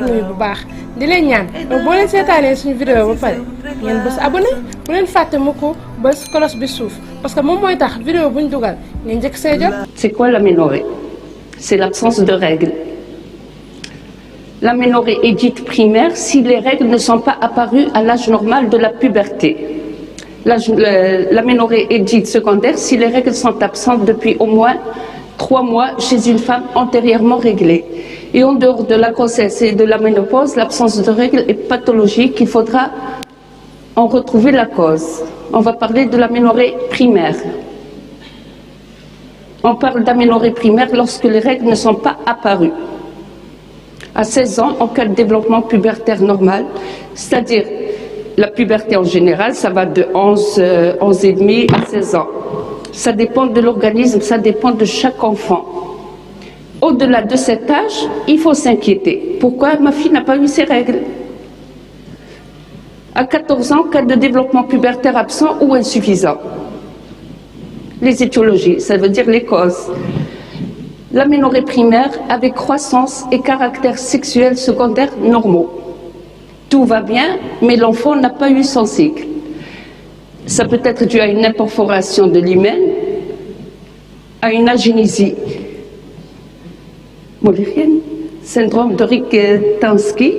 nuyu bu baax di leen ñaan boo leen seetaanee suñu vidéo ba pare ngeen bës abonné bu leen fàtte mu ko bës cloche bi suuf parce que moom mooy tax vidéo bu ñu dugal ngeen njëkk see jot. C'est quoi l'aménorrhée? C'est l'absence de règles. L'aménorrhée est dite primaire si les règles ne sont pas apparues à l'âge normal de la puberté. L'aménorrhée est dite secondaire si les règles sont absentes depuis au moins 3 mois chez une femme antérieurement réglée. Et en dehors de la grossesse et de la ménopause, l'absence de règles est pathologique. Il faudra en retrouver la cause. On va parler de l'aménorrhée primaire. On parle d'aménorrhée primaire lorsque les règles ne sont pas apparues. À 16 ans, en cas de développement pubertaire normal, c'est-à-dire la puberté en général, ça va de 11 et demi à 16 ans. Ça dépend de l'organisme, ça dépend de chaque enfant. Au-delà de cet âge, il faut s'inquiéter. Pourquoi ma fille n'a pas eu ses règles? À 14 ans, cas de développement pubertaire absent ou insuffisant. Les étiologies, ça veut dire les causes. L'aménorrhée primaire avec croissance et caractère sexuel secondaire normaux. Tout va bien, mais l'enfant n'a pas eu son cycle. Ça peut être dû à une imperforation de l'hymen, à une agénésie mollérienne, syndrome de Rikitansky,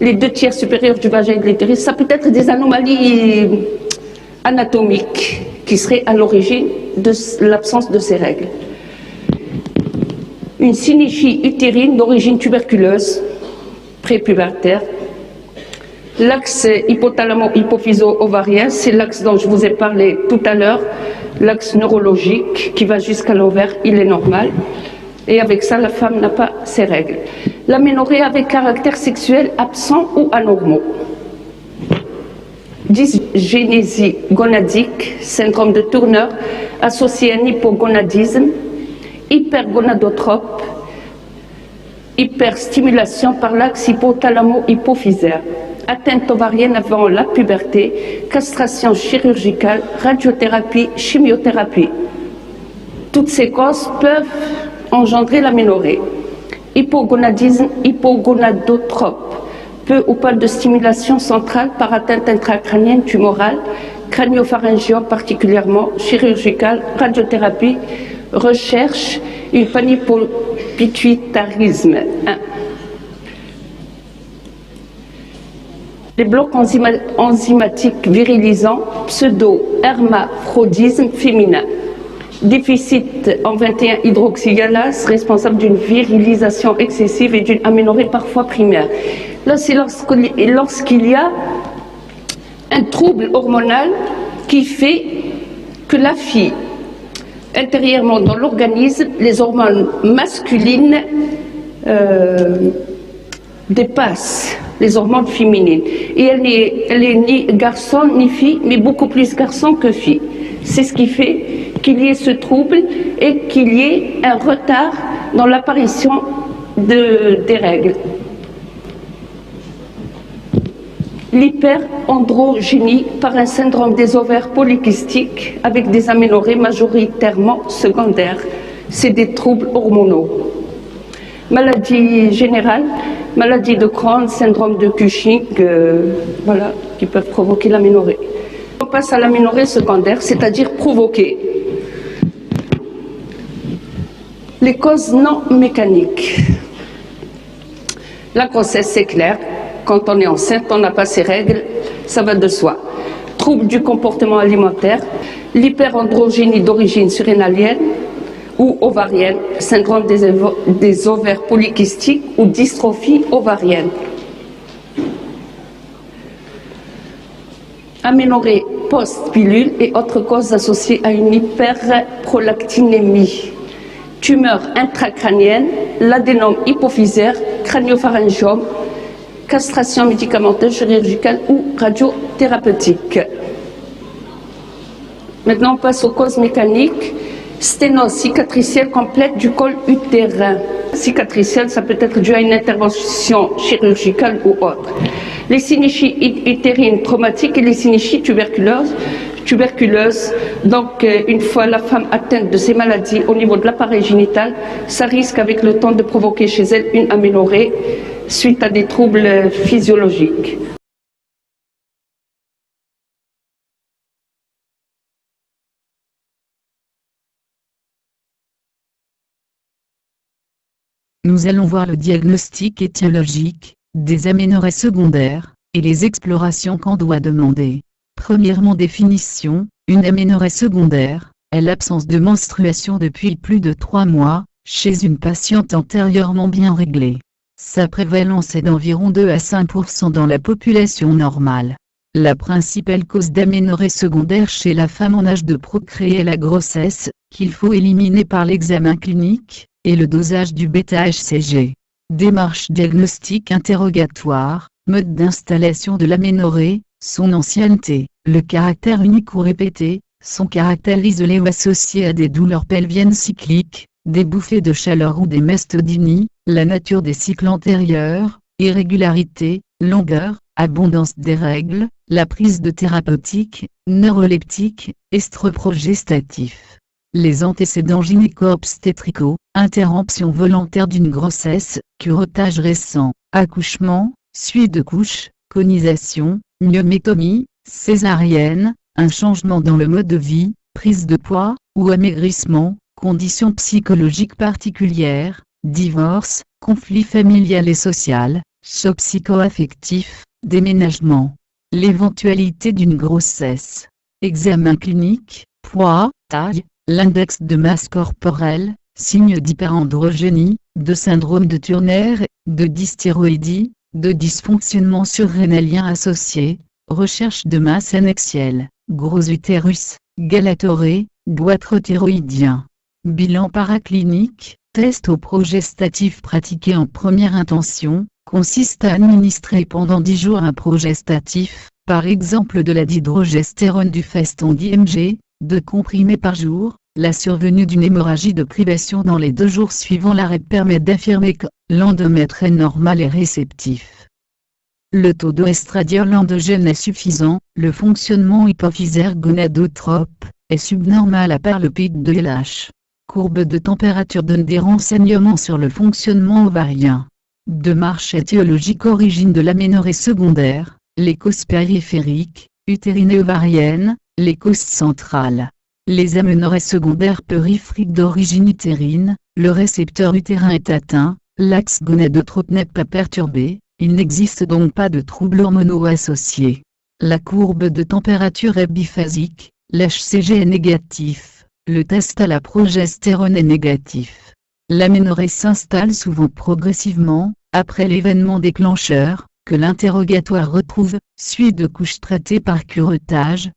les 2 tiers supérieurs du vagin et de l'utérus. Ça peut être des anomalies anatomiques qui seraient à l'origine de l'absence de ces règles. Une synéchie utérine d'origine tuberculeuse, prépubertaire. L'axe hypothalamo-hypophyso-ovarien, c'est l'axe dont je vous ai parlé tout à l'heure, l'axe neurologique qui va jusqu'à l'ovaire, il est normal. Et avec ça, la femme n'a pas ses règles. L'aménorrhée avec caractère sexuel absent ou anormaux. Dysgénésie gonadique, syndrome de Turner, associé à un hypogonadisme, hypergonadotrope, hyperstimulation par l'axe hypothalamo-hypophysaire, atteinte ovarienne avant la puberté, castration chirurgicale, radiothérapie, chimiothérapie. Toutes ces causes peuvent engendrer l'aménorrhée. Hypogonadisme, hypogonadotrope, peu ou pas de stimulation centrale par atteinte intracrânienne tumorale, crânio-pharyngiome particulièrement, chirurgicale, radiothérapie, recherche, une panhypopituitarisme. Les blocs enzymatiques virilisants, pseudo-hermaphrodisme féminin. Déficit en 21 hydroxygalase, responsable d'une virilisation excessive et d'une aménorrhée parfois primaire. Là, c'est lorsqu'il y a un trouble hormonal qui fait que la fille, intérieurement dans l'organisme, les hormones masculines dépassent les hormones féminines. Et elle n'est ni garçon ni fille, mais beaucoup plus garçon que fille. C'est ce qui fait qu'il y ait ce trouble et qu'il y ait un retard dans l'apparition des règles. L'hyperandrogénie par un syndrome des ovaires polykystiques avec des aménorrhées majoritairement secondaires. C'est des troubles hormonaux. Maladie générale, maladie de Crohn, syndrome de Cushing, voilà, qui peuvent provoquer l'aménorrhée. On passe à l'aménorrhée secondaire, c'est-à-dire provoquée. Les causes non mécaniques. La grossesse, c'est clair. Quand on est enceinte, on n'a pas ses règles, ça va de soi. Troubles du comportement alimentaire, l'hyperandrogénie d'origine surrénalienne ou ovarienne, syndrome des ovaires polykystiques ou dystrophie ovarienne. Aménorrhée post-pilule et autres causes associées à une hyperprolactinémie. Tumeur intracrânienne, l'adénome hypophysaire, crânio-pharyngiome, castration médicamenteuse, chirurgicale ou radiothérapeutique. Maintenant, on passe aux causes mécaniques. Sténose cicatricielle complète du col utérin. Cicatricielle, ça peut être dû à une intervention chirurgicale ou autre. Les synéchies utérines traumatiques et les synéchies tuberculeuses tuberculeuse. Donc, une fois la femme atteinte de ces maladies au niveau de l'appareil génital, ça risque avec le temps de provoquer chez elle une aménorrhée suite à des troubles physiologiques. Nous allons voir le diagnostic étiologique des aménorrhées secondaires et les explorations qu'on doit demander. Premièrement, définition. Une aménorrhée secondaire est l'absence de menstruation depuis plus de 3 mois chez une patiente antérieurement bien réglée. Sa prévalence est d'environ 2 à 5% dans la population normale. La principale cause d'aménorrhée secondaire chez la femme en âge de procréer est la grossesse, qu'il faut éliminer par l'examen clinique et le dosage du bêta-HCG. Démarche diagnostique interrogatoire, mode d'installation de l'aménorrhée, son ancienneté, le caractère unique ou répété, son caractère isolé ou associé à des douleurs pelviennes cycliques, des bouffées de chaleur ou des mastodinies, la nature des cycles antérieurs, irrégularité, longueur, abondance des règles, la prise de thérapeutiques, neuroleptiques, estroprogestatifs. Les antécédents gynéco-obstétricaux, interruption volontaire d'une grossesse, curettage récent, accouchement, suie de couches, conisation, myométomie, césarienne, un changement dans le mode de vie, prise de poids, ou amaigrissement, conditions psychologiques particulières, divorce, conflit familial et social, choc psycho-affectif, déménagement. L'éventualité d'une grossesse. Examen clinique, poids, taille, l'index de masse corporelle, signes d'hyperandrogénie, de syndrome de Turner, de dysthyroïdie, de dysfonctionnement surrénalien associé, recherche de masse annexielle, gros utérus, galatoré, goitre thyroïdien. Bilan paraclinique, test au progestatif pratiqué en première intention, consiste à administrer pendant 10 jours un progestatif, par exemple de la dihydrogestérone du feston d'IMG, 2 comprimés par jour. La survenue d'une hémorragie de privation dans les 2 jours suivant l'arrêt permet d'affirmer que l'endomètre est normal et réceptif. Le taux d'oestradiol endogène est suffisant, le fonctionnement hypophysaire gonadotrope est subnormal à part le pic de LH. Courbe de température donne des renseignements sur le fonctionnement ovarien. Démarche étiologique, origine de l'aménorrhée secondaire, les causes périphériques, utérine et ovarienne, les causes centrales. Les aménorrhées secondaires périphériques d'origine utérine, le récepteur utérin est atteint, l'axe gonadotrope n'est pas perturbé, il n'existe donc pas de troubles hormonaux associés. La courbe de température est biphasique, l'HCG est négatif, le test à la progestérone est négatif. L'aménorrhée s'installe souvent progressivement, après l'événement déclencheur, que l'interrogatoire retrouve, suite de couches traitées par curettage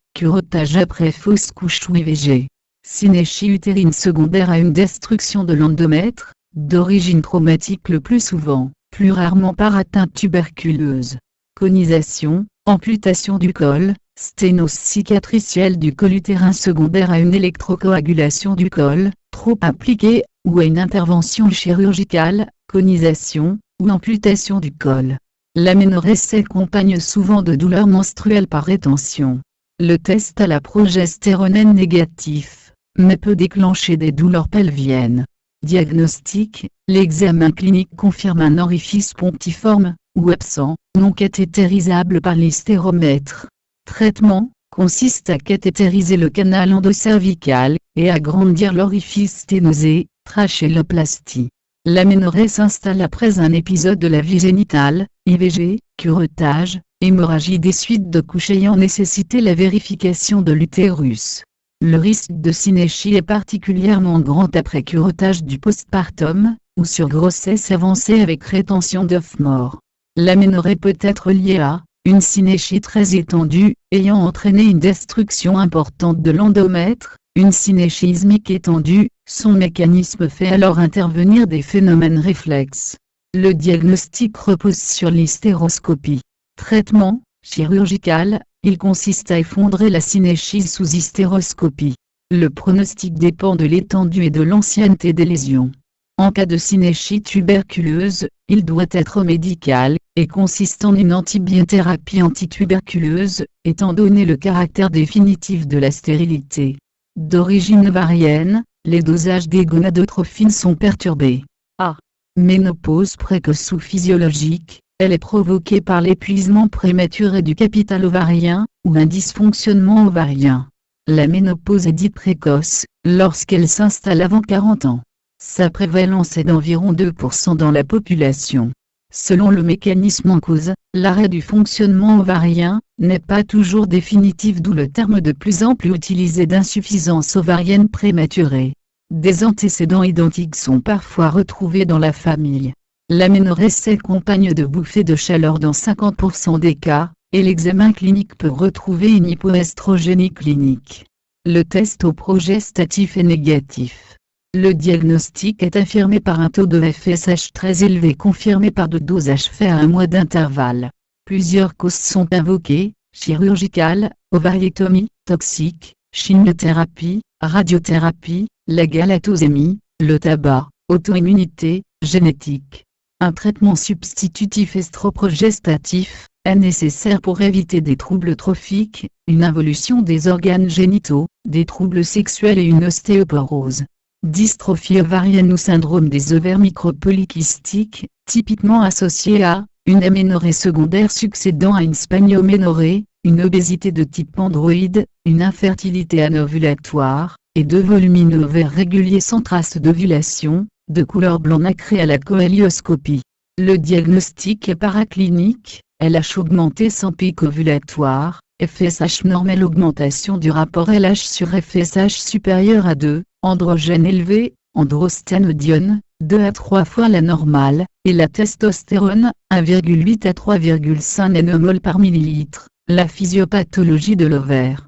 après fausse couche ou IVG. Synéchie utérine secondaire à une destruction de l'endomètre, d'origine traumatique le plus souvent, plus rarement par atteinte tuberculeuse. Conisation, amputation du col, sténose cicatricielle du col utérin secondaire à une électrocoagulation du col, trop appliquée, ou à une intervention chirurgicale, conisation, ou amputation du col. L'aménorrhée s'accompagne souvent de douleurs menstruelles par rétention. Le test à la progestérone est négatif, mais peut déclencher des douleurs pelviennes. Diagnostic, l'examen clinique confirme un orifice pontiforme, ou absent, non cathétérisable par l'hystéromètre. Traitement, consiste à cathétériser le canal endocervical, et agrandir l'orifice sténosé, trachéoplastie. L'aménorrhée s'installe après un épisode de la vie génitale, IVG, curettage, hémorragie des suites de couches ayant nécessité la vérification de l'utérus. Le risque de synéchie est particulièrement grand après curettage du postpartum, ou sur grossesse avancée avec rétention d'œufs morts. L'aménorrhée peut être liée à une synéchie très étendue, ayant entraîné une destruction importante de l'endomètre, une synéchie ismique étendue, son mécanisme fait alors intervenir des phénomènes réflexes. Le diagnostic repose sur l'hystéroscopie. Traitement, chirurgical, il consiste à effondrer la synéchie sous hystéroscopie. Le pronostic dépend de l'étendue et de l'ancienneté des lésions. En cas de synéchie tuberculeuse, il doit être médical, et consiste en une antibiothérapie antituberculeuse, étant donné le caractère définitif de la stérilité. D'origine ovarienne, les dosages des gonadotrophines sont perturbés. A. Ménopause précoce ou physiologique, elle est provoquée par l'épuisement prématuré du capital ovarien, ou un dysfonctionnement ovarien. La ménopause est dite précoce, lorsqu'elle s'installe avant 40 ans. Sa prévalence est d'environ 2% dans la population. Selon le mécanisme en cause, l'arrêt du fonctionnement ovarien n'est pas toujours définitif, d'où le terme de plus en plus utilisé d'insuffisance ovarienne prématurée. Des antécédents identiques sont parfois retrouvés dans la famille. L'aménorrhée s'accompagne de bouffées de chaleur dans 50% des cas, et l'examen clinique peut retrouver une hypoestrogénie clinique. Le test au progestatif est négatif. Le diagnostic est infirmé par un taux de FSH très élevé confirmé par de dosages faits à 1 mois d'intervalle. Plusieurs causes sont invoquées: chirurgicale, ovariectomie, toxique, chimiothérapie, radiothérapie, la galactosémie, le tabac, auto-immunité, génétique. Un traitement substitutif estroprogestatif est nécessaire pour éviter des troubles trophiques, une involution des organes génitaux, des troubles sexuels et une ostéoporose. Dystrophie ovarienne ou syndrome des ovaires micropolykystiques, typiquement associé à une aménorrhée secondaire succédant à une spanioménorrhée, une obésité de type androïde, une infertilité anovulatoire, et 2 volumineux ovaires réguliers sans trace d'ovulation, de couleur blanc nacré à la cohélioscopie. Le diagnostic est paraclinique, LH augmenté sans pic ovulatoire, FSH normal, augmentation du rapport LH sur FSH supérieur à 2, androgène élevé, androstenedione, 2 à 3 fois la normale, et la testostérone, 1,8 à 3,5 nanomol par millilitre. La physiopathologie de l'ovaire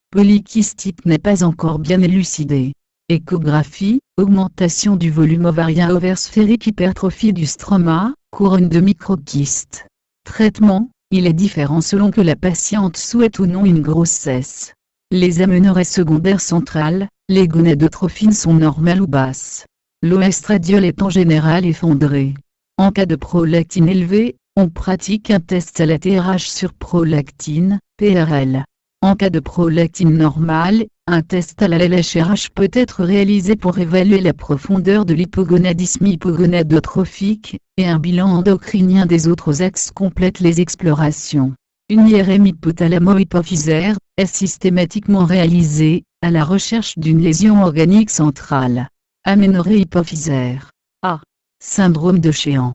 polykystique n'est pas encore bien élucidée. Échographie, augmentation du volume ovarien, ovaire sphérique, hypertrophie du stroma, couronne de microkystes. Traitement, il est différent selon que la patiente souhaite ou non une grossesse. Les aménorrhées secondaires centrales, les gonadotrophines sont normales ou basses. L'oestradiol est en général effondré. En cas de prolactine élevée, on pratique un test à la TRH sur prolactine, PRL. En cas de prolactine normale, un test à la LHRH peut être réalisé pour évaluer la profondeur de l'hypogonadisme hypogonadotrophique, et un bilan endocrinien des autres axes complète les explorations. Une IRM hypothalamo-hypophysaire est systématiquement réalisée, à la recherche d'une lésion organique centrale. Aménorrhée hypophysaire. A. Syndrome de Sheehan.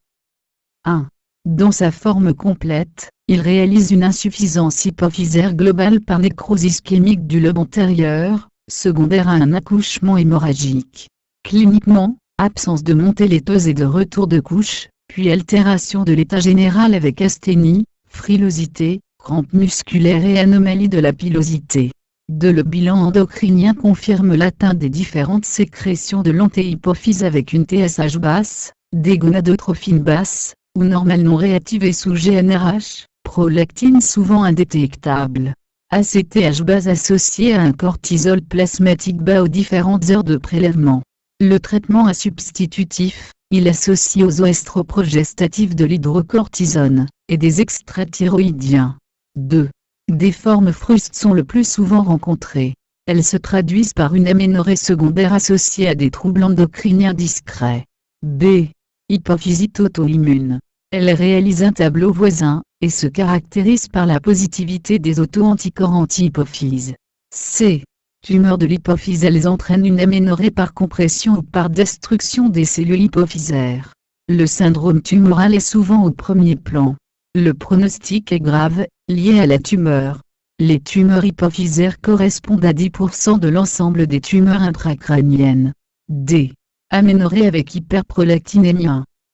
1. Dans sa forme complète, il réalise une insuffisance hypophysaire globale par nécrose ischémique du lobe antérieur, secondaire à un accouchement hémorragique. Cliniquement, absence de montée laiteuse et de retour de couche, puis altération de l'état général avec asthénie, frilosité, crampes musculaires et anomalie de la pilosité. Le bilan endocrinien confirme l'atteinte des différentes sécrétions de l'antéhypophyse avec une TSH basse, des gonadotrophines basses, ou normales non réactivées sous GnRH, prolactine souvent indétectable. ACTH base associé à un cortisol plasmatique bas aux différentes heures de prélèvement. Le traitement est substitutif, il associe aux oestroprogestatifs de l'hydrocortisone, et des extrathyroïdiens. 2. Des formes frustes sont le plus souvent rencontrées. Elles se traduisent par une aménorrhée secondaire associée à des troubles endocriniens discrets. B. Hypophysite auto-immune. Elle réalise un tableau voisin, et se caractérise par la positivité des auto-anticorps anti-hypophyse. C. Tumeurs de l'hypophyse. Elles entraînent une aménorrhée par compression ou par destruction des cellules hypophysaires. Le syndrome tumoral est souvent au premier plan. Le pronostic est grave, lié à la tumeur. Les tumeurs hypophysaires correspondent à 10% de l'ensemble des tumeurs intracrâniennes. D. Aménorrhée avec hyperprolactinémie.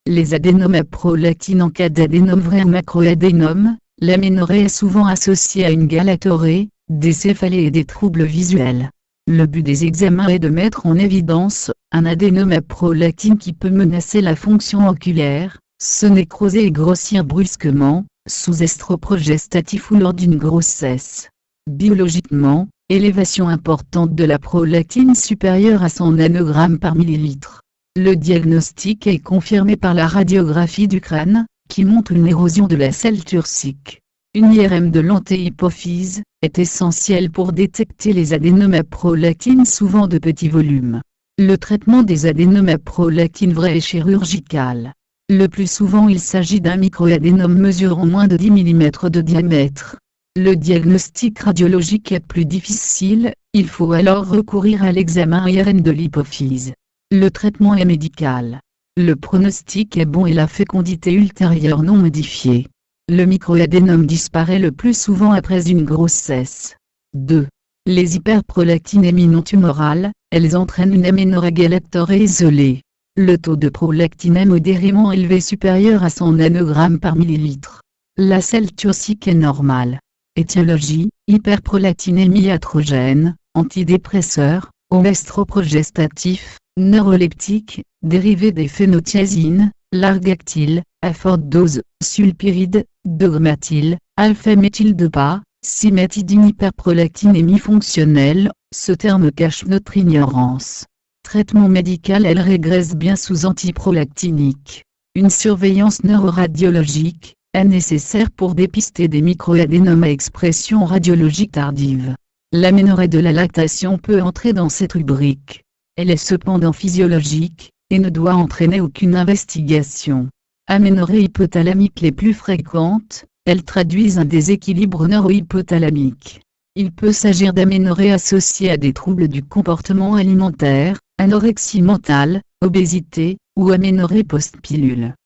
Les adénomes à prolactine. En cas d'adénome vrai macroadénome, l'aménorrhée est souvent associée à une galatorrhée, des céphalées et des troubles visuels. Le but des examens est de mettre en évidence un adénome à prolactine qui peut menacer la fonction oculaire, se nécroser et grossir brusquement, sous estroprogestatif ou lors d'une grossesse. Biologiquement, élévation importante de la prolactine supérieure à 100 nanogrammes par millilitre. Le diagnostic est confirmé par la radiographie du crâne, qui montre une érosion de la selle turcique. Une IRM de l'antéhypophyse est essentielle pour détecter les adénomes prolactines souvent de petit volume. Le traitement des adénomes prolactines vrai est chirurgical. Le plus souvent il s'agit d'un microadénome mesurant moins de 10 mm de diamètre. Le diagnostic radiologique est plus difficile, il faut alors recourir à l'examen IRM de l'hypophyse. Le traitement est médical. Le pronostic est bon et la fécondité ultérieure non modifiée. Le microadénome disparaît le plus souvent après une grossesse. 2. Les hyperprolactinémies non tumorales, elles entraînent une aménorrhée galectorée isolée. Le taux de prolactine est modérément élevé supérieur à 100 nanogrammes par millilitre. La selle turcique est normale. Étiologie, hyperprolactinémie iatrogène, antidépresseur, oestroprogestatif, neuroleptique, dérivé des phénothiazines, largactyle, à forte dose, sulpiride, dogmatyle, alpha-méthyldopa, cimétidine hyperprolactinémie fonctionnelle, ce terme cache notre ignorance. Traitement médical, elle régresse bien sous antiprolactinique. Une surveillance neuroradiologique est nécessaire pour dépister des microadénomes à expression radiologique tardive. L'aménorrhée de la lactation peut entrer dans cette rubrique. Elle est cependant physiologique, et ne doit entraîner aucune investigation. Aménorrhées hypothalamiques les plus fréquentes, elles traduisent un déséquilibre neurohypothalamique. Il peut s'agir d'aménorrhées associées à des troubles du comportement alimentaire, anorexie mentale, obésité, ou aménorrhée post-pilule.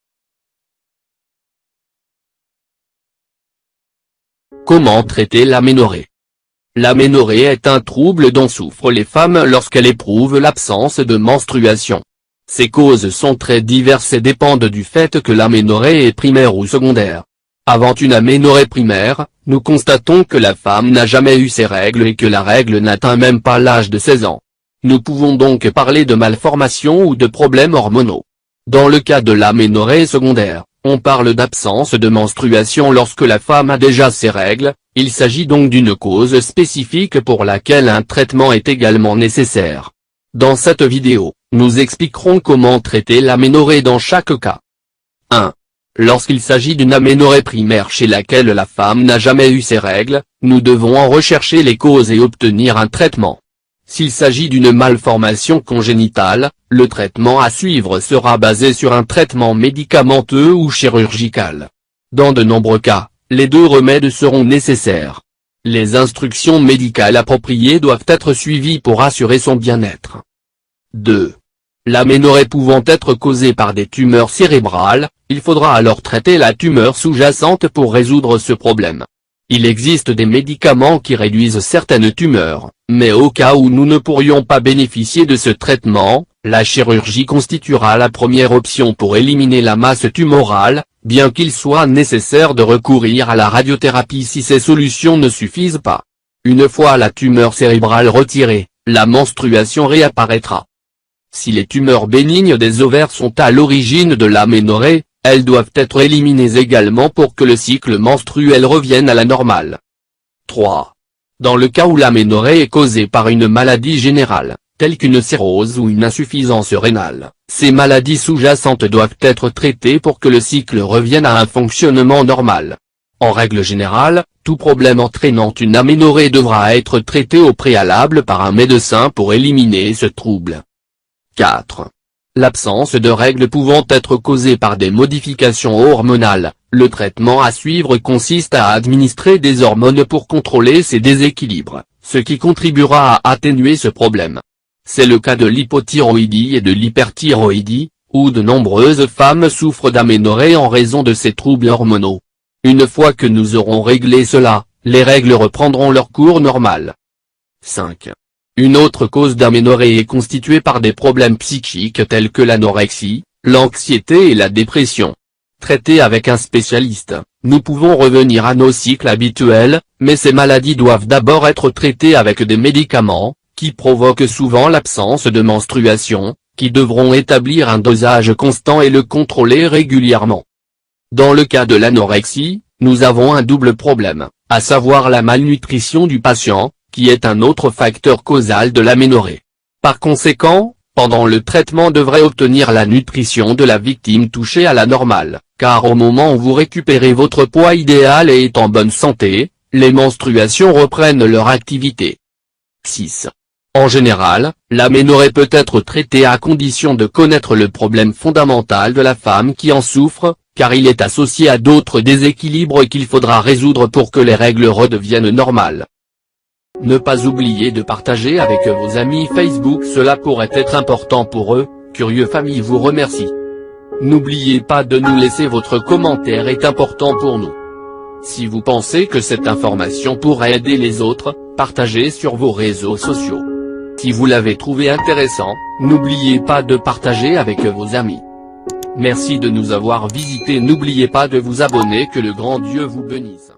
Comment traiter l'aménorrhée? L'aménorrhée est un trouble dont souffrent les femmes lorsqu'elles éprouvent l'absence de menstruation. Ces causes sont très diverses et dépendent du fait que l'aménorrhée est primaire ou secondaire. Avant une aménorrhée primaire, nous constatons que la femme n'a jamais eu ses règles et que la règle n'atteint même pas l'âge de 16 ans. Nous pouvons donc parler de malformation ou de problèmes hormonaux. Dans le cas de l'aménorrhée secondaire, on parle d'absence de menstruation lorsque la femme a déjà ses règles, il s'agit donc d'une cause spécifique pour laquelle un traitement est également nécessaire. Dans cette vidéo, nous expliquerons comment traiter l'aménorrhée dans chaque cas. 1. Lorsqu'il s'agit d'une aménorrhée primaire chez laquelle la femme n'a jamais eu ses règles, nous devons en rechercher les causes et obtenir un traitement. S'il s'agit d'une malformation congénitale, le traitement à suivre sera basé sur un traitement médicamenteux ou chirurgical. Dans de nombreux cas, les deux remèdes seront nécessaires. Les instructions médicales appropriées doivent être suivies pour assurer son bien-être. 2. L'aménorrhée pouvant être causée par des tumeurs cérébrales, il faudra alors traiter la tumeur sous-jacente pour résoudre ce problème. Il existe des médicaments qui réduisent certaines tumeurs, mais au cas où nous ne pourrions pas bénéficier de ce traitement, la chirurgie constituera la première option pour éliminer la masse tumorale, bien qu'il soit nécessaire de recourir à la radiothérapie si ces solutions ne suffisent pas. Une fois la tumeur cérébrale retirée, la menstruation réapparaîtra. Si les tumeurs bénignes des ovaires sont à l'origine de l'aménorrhée, elles doivent être éliminées également pour que le cycle menstruel revienne à la normale. 3. Dans le cas où l'aménorrhée est causée par une maladie générale, telle qu'une cirrhose ou une insuffisance rénale, ces maladies sous-jacentes doivent être traitées pour que le cycle revienne à un fonctionnement normal. En règle générale, tout problème entraînant une aménorrhée devra être traité au préalable par un médecin pour éliminer ce trouble. 4. L'absence de règles pouvant être causée par des modifications hormonales, le traitement à suivre consiste à administrer des hormones pour contrôler ces déséquilibres, ce qui contribuera à atténuer ce problème. C'est le cas de l'hypothyroïdie et de l'hyperthyroïdie, où de nombreuses femmes souffrent d'aménorrhée en raison de ces troubles hormonaux. Une fois que nous aurons réglé cela, les règles reprendront leur cours normal. 5. Une autre cause d'aménorrhée est constituée par des problèmes psychiques tels que l'anorexie, l'anxiété et la dépression. Traités avec un spécialiste, nous pouvons revenir à nos cycles habituels, mais ces maladies doivent d'abord être traitées avec des médicaments, qui provoquent souvent l'absence de menstruation, qui devront établir un dosage constant et le contrôler régulièrement. Dans le cas de l'anorexie, nous avons un double problème, à savoir la malnutrition du patient, qui est un autre facteur causal de l'aménorrhée. Par conséquent, pendant le traitement devrait obtenir la nutrition de la victime touchée à la normale, car au moment où vous récupérez votre poids idéal et est en bonne santé, les menstruations reprennent leur activité. 6. En général, l'aménorrhée peut être traitée à condition de connaître le problème fondamental de la femme qui en souffre, car il est associé à d'autres déséquilibres qu'il faudra résoudre pour que les règles redeviennent normales. Ne pas oublier de partager avec vos amis Facebook, cela pourrait être important pour eux. Curieux Famille vous remercie. N'oubliez pas de nous laisser votre commentaire, est important pour nous. Si vous pensez que cette information pourrait aider les autres, partagez sur vos réseaux sociaux. Si vous l'avez trouvé intéressant, n'oubliez pas de partager avec vos amis. Merci de nous avoir visités, n'oubliez pas de vous abonner, que le grand Dieu vous bénisse.